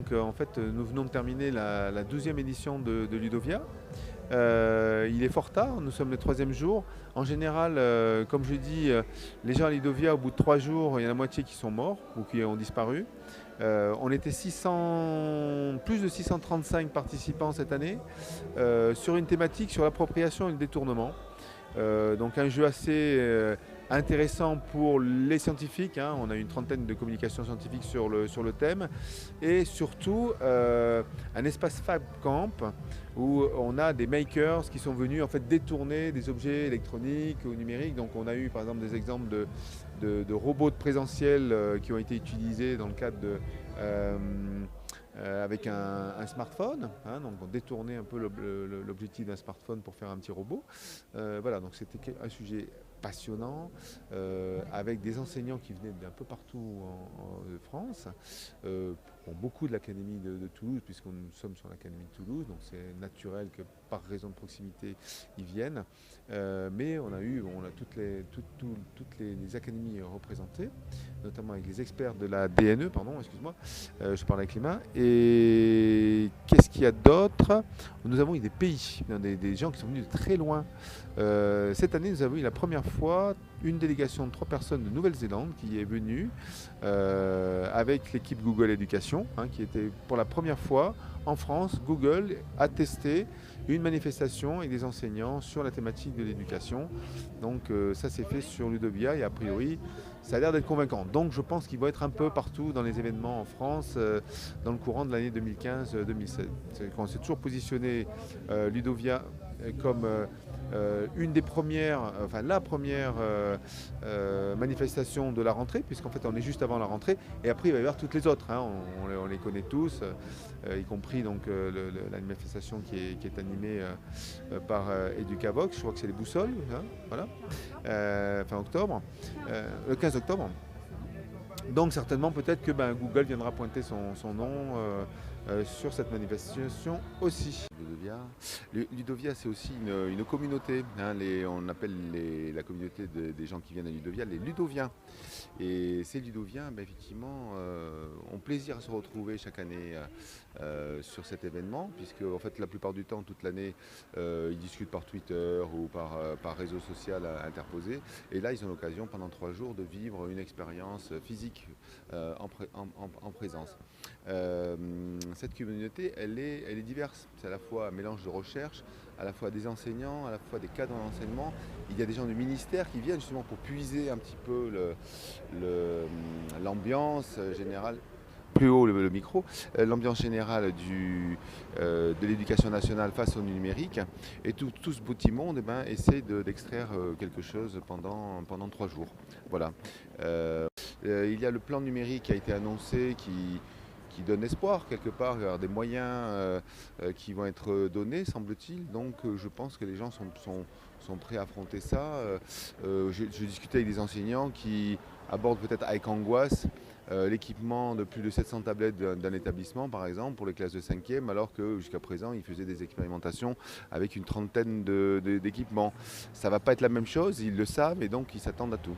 En fait, nous venons de terminer la 12e édition de Ludovia. Il est fort tard, nous sommes le troisième jour. En général, comme je dis, les gens à Ludovia, au bout de 3 jours, il y en a la moitié qui sont morts ou qui ont disparu. On était 600, plus de 635 participants cette année sur une thématique sur l'appropriation et le détournement. Donc un jeu assez intéressant pour les scientifiques, hein. On a une trentaine de communications scientifiques sur le thème. Et surtout un espace Fab Camp où on a des makers qui sont venus en fait détourner des objets électroniques ou numériques. Donc on a eu par exemple des exemples de robots de présentiel qui ont été utilisés dans le cadre avec un smartphone, hein, donc on détournait un peu l'objectif d'un smartphone pour faire un petit robot. Voilà, donc c'était un sujet passionnant, avec des enseignants qui venaient d'un peu partout de France, beaucoup de l'Académie de Toulouse, puisque nous sommes sur l'Académie de Toulouse, donc c'est naturel que par raison de proximité, ils viennent. Mais on a toutes les académies représentées, notamment avec les experts de la DNE, pardon, excuse-moi, je parle avec les mains. Et qu'est-ce qu'il y a d'autre? Nous avons eu des pays, des gens qui sont venus de très loin. Cette année, nous avons eu la première fois une délégation de 3 personnes de Nouvelle-Zélande qui est venue avec l'équipe Google Éducation, hein, qui était pour la première fois en France. Google a testé une manifestation avec des enseignants sur la thématique de l'éducation. Donc ça s'est fait sur Ludovia et a priori ça a l'air d'être convaincant. Donc je pense qu'il va être un peu partout dans les événements en France dans le courant de l'année 2015-2016. On s'est toujours positionné Ludovia comme une des premières, enfin la première manifestation de la rentrée, puisqu'en fait on est juste avant la rentrée, et après il va y avoir toutes les autres, hein, on les connaît tous, y compris donc la manifestation qui est animée par Educavox, je crois que c'est les boussoles, hein, voilà, fin octobre, le 15 octobre. Donc certainement peut-être que Google viendra pointer son nom sur cette manifestation aussi. Ludovia, c'est aussi une communauté, hein, on appelle la communauté des gens qui viennent à Ludovia les Ludoviens. Et ces Ludoviens, effectivement, ont plaisir à se retrouver chaque année sur cet événement, puisque en fait, la plupart du temps, toute l'année, ils discutent par Twitter ou par réseau social interposé. Et là, ils ont l'occasion pendant 3 jours de vivre une expérience physique en présence. Cette communauté, elle est diverse. C'est à la fois un mélange de recherche, à la fois des enseignants, à la fois des cadres d'enseignement. Il y a des gens du ministère qui viennent justement pour puiser un petit peu l'ambiance générale. Plus haut le micro, l'ambiance générale de l'éducation nationale face au numérique. Et tout ce petit monde essaie d'extraire quelque chose pendant 3 jours. Voilà. Il y a le plan numérique qui a été annoncé qui donne espoir quelque part, il y aura des moyens qui vont être donnés, semble-t-il. Donc je pense que les gens sont prêts à affronter ça. Je discutais avec des enseignants qui abordent peut-être avec angoisse l'équipement de plus de 700 tablettes d'un établissement, par exemple, pour les classes de 5e, alors que jusqu'à présent, ils faisaient des expérimentations avec une trentaine d'équipements. Ça ne va pas être la même chose, ils le savent et donc ils s'attendent à tout.